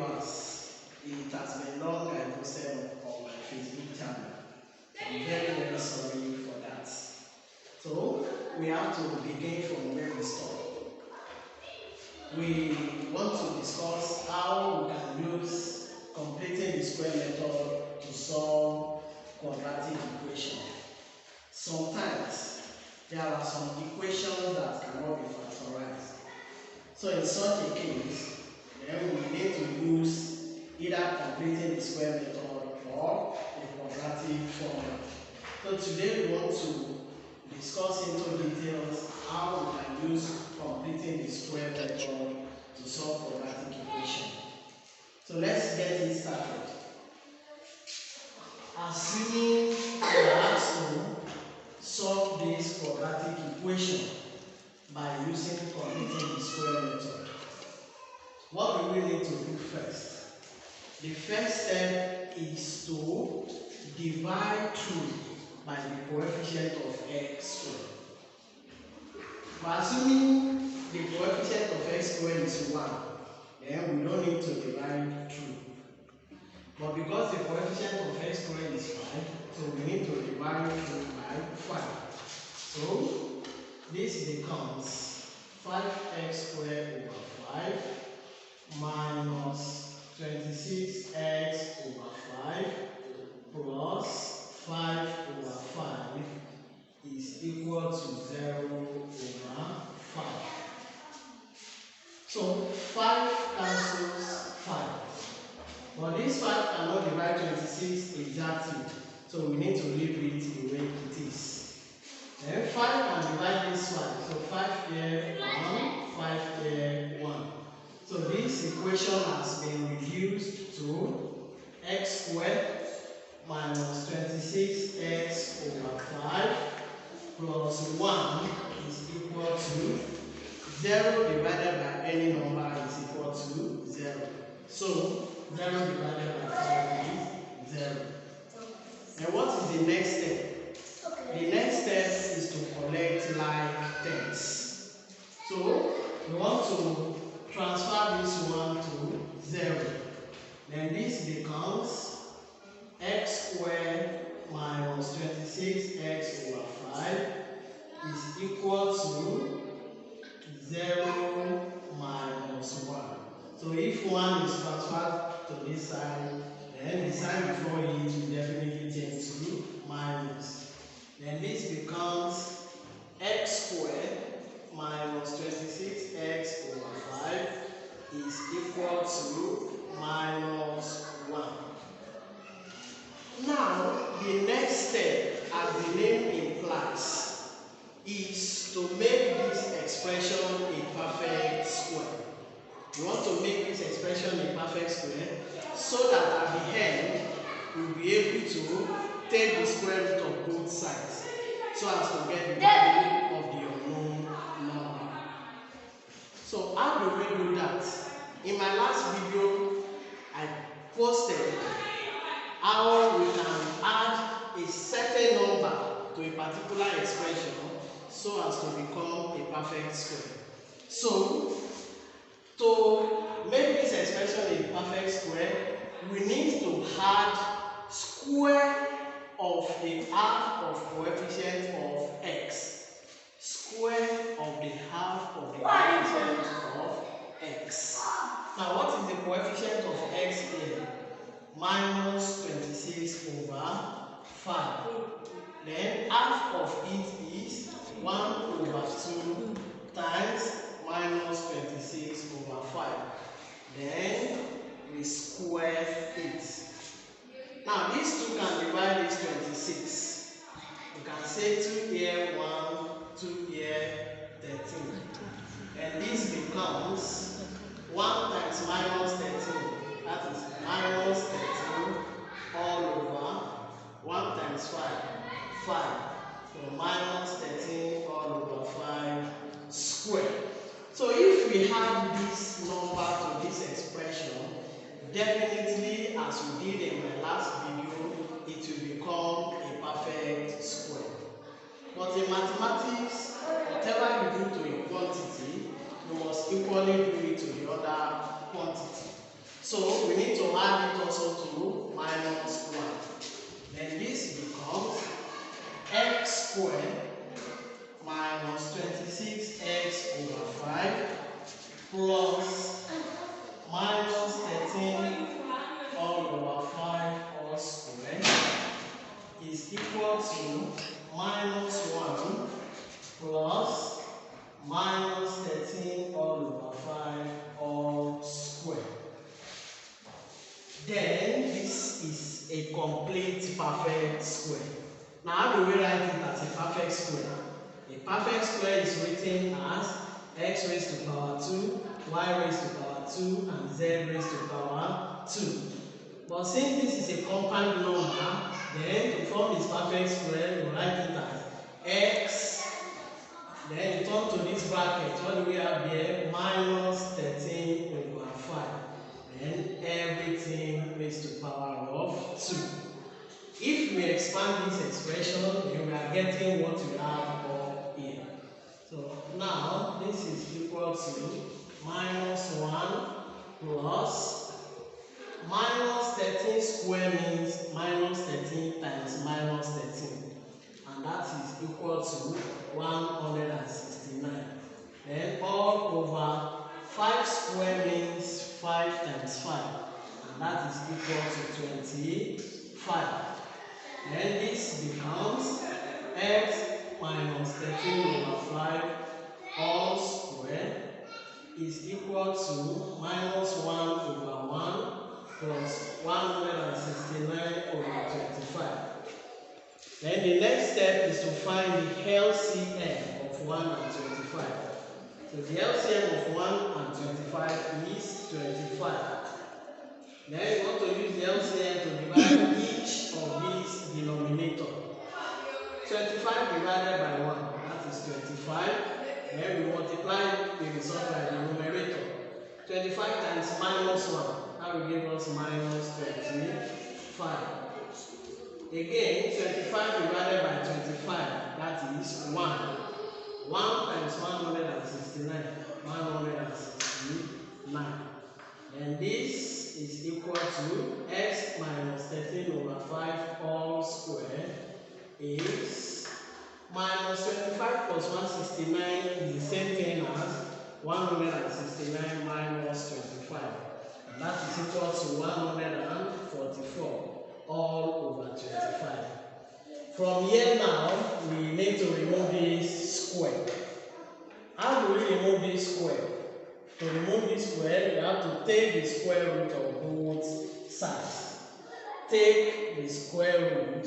viewers, it has been long I posted on my Facebook channel. I'm very sorry for that. So we have to begin from where we stop. We want to discuss how we can use completing the square method to solve quadratic equation. Sometimes there are some equations that cannot be factorized. So in such a case, then we need to use either completing the square method or a quadratic formula. So today we want to discuss into details how we can use completing the square method to solve quadratic equation. So let's get it started. Assuming we are asked to solve this quadratic equation by using completing the square method, what do we need to do first? The first step is to divide through by the coefficient of x squared. By assuming the coefficient of x squared is 1, then we don't need to divide through. But because the coefficient of x squared is 5, so we need to divide through by 5. So this becomes 5x squared over 5 minus 26x over 5 plus 5 over 5 is equal to 0 over 5. So 5 cancels 5. But this 5 cannot divide 26 exactly, so we need to leave it the way it is. Then 5 can divide this 5, so 5 here 1, 5 here 1. So this equation has been reduced to x squared minus 26x over 5 plus 1 is equal to 0 divided by any number is equal to 0. So 0 divided by 5 is 0. And what is the next step? The next step is to collect like terms. So we want to transfer this one to 0. Then this becomes x squared minus 26x over 5 is equal to 0 minus 1. So if 1 is transferred to this side, then the sign before it will definitely change to minus. Then this becomes x squared minus 26x over 5 is equal to minus 1. Now, the next step, as the name implies, is to make this expression a perfect square. We want to make this expression a perfect square so that at the end, we'll be able to take the square root of both sides so as to get the value of the unknown number. So how do we do that? In my last video, I posted how we can add a certain number to a particular expression so as to become a perfect square. So to make this expression a perfect square, we need to add square of the half of coefficient of x. Square of the half of the coefficient of x. Now what is the coefficient of x here? Minus 26 over 5. Then half of it is 1 over 2 times minus 26 over 5. Then we square it. Now these two can divide this 26. You can say 2 here 1, 2 here 13. And this becomes 1 times minus 13. That is minus 13 all over 1 times 5. 5. So minus 13 all over 5 squared. So if we add this number to this expression, definitely as we did in my last video, it will become a perfect square. But in mathematics, whatever you do to a quantity, you must equally do it to the other quantity. So we need to add it also to minus 1. Then this becomes x squared minus 26x over 5 plus minus 13 all over 5 all squared is equal to minus 1 plus minus 13 all over 5 all squared. Then this is a complete perfect square. Now how do we write it as a perfect square? A perfect square is written as x raised to power 2, y raised to power 2, and z raised to power 2. But since this is a compound number, then to form this perfect square, we write it as x. Then you turn to this bracket. What do we have here? Minus 13 over 5. Then everything raised to power of 2. If we expand this expression, then we are getting what we have up here. So now this is equal to minus 1 plus minus 13 square means minus 13 times minus 13. And that is equal to 169. Then all over 5 square means 5 times 5. And that is equal to 25. Then this becomes x minus 13 over 5 all square is equal to minus 1 over 1 plus 169 over 25. Then the next step is to find the LCM of 1 and 25. So the LCM of 1 and 25 is 25. Then you want to use the LCM to divide each of these denominator. 25 divided by 1, that is 25. Then we multiply the result by the numerator. 25 times minus 1, that will give us minus 25. Again, 25 divided by 25, that is 1. 1 times 169, 169. And this is equal to x minus 13 over 5 all square is minus 25 plus 169 is the same thing as 169 minus 25. And that is equal to 144 all over 25. From here now, we need to remove this square. How do we remove this square? To remove this square, we have to take the square root of both sides. Take the square root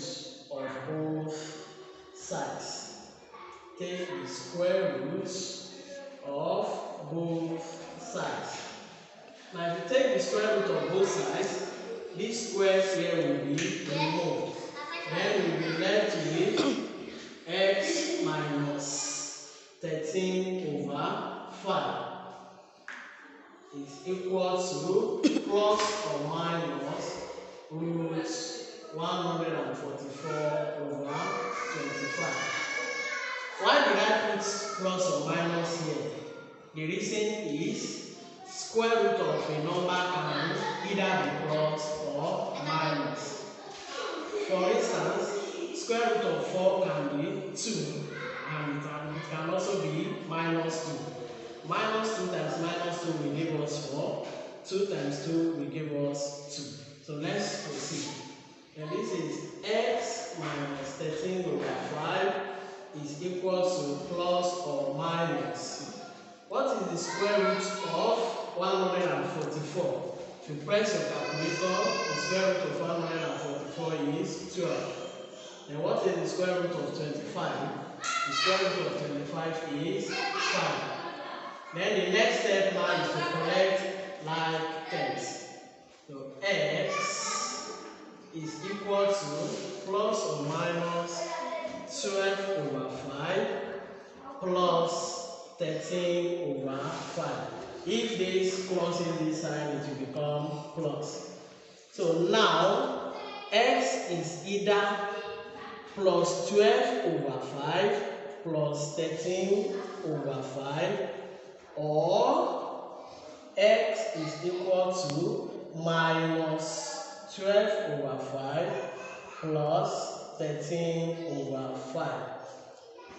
of both sides. Take the square root of both sides. Now, if you take the square root of both sides, this square here will be removed. Then we will be left with x minus 13 over 5 is equal to plus or minus root 144 over 25. Why did I put plus or minus here? The reason is square root of a number can either be plus or minus. For instance, square root of 4 can be 2 and it can also be minus 2. Minus 2 times minus 2 will give us 4. 2 times 2 will give us 2. So let's proceed. And this is x minus 13 over 5 is equal to plus or minus. What is the square root of 144? If you press your calculator, the square root of 144 is 12. And what is the square root of 25? The square root of 25 is 5. Then the next step now is to collect like terms. So x is equal to plus or minus 12 over 5 plus 13 over 5. If this crosses this side, it will become plus. So now x is either plus 12 over 5 plus 13 over 5, or x is equal to minus 12 over 5 plus 13 over 5.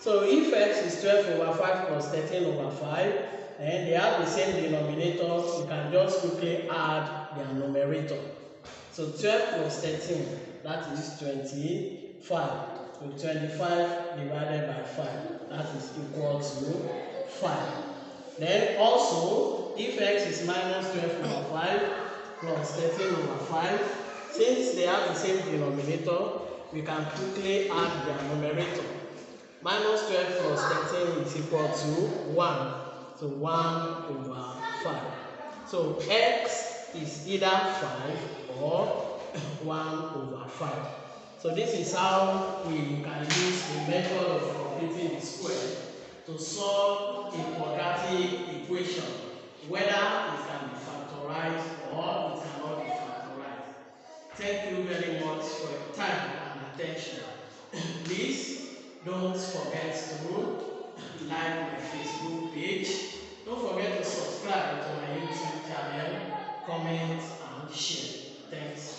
So if x is 12 over 5 plus 13 over 5, and they have the same denominator, you can just quickly add their numerator. So 12 plus 13, that is 25. So 25 divided by 5, that is equal to 5. Then also, if x is minus 12 over 5 plus 13 over 5, since they have the same denominator, we can quickly add their numerator. Minus 12 plus 13 is equal to 1. So 1 over 5. So x is either 5 or 1 over 5. So this is how we can use the method of completing the square to solve a quadratic equation, whether it can be factorized or it cannot be factorized. Thank you very much for your time and attention. Please don't forget to like my Facebook page. Don't forget to subscribe to my YouTube channel, comment and share. Thanks.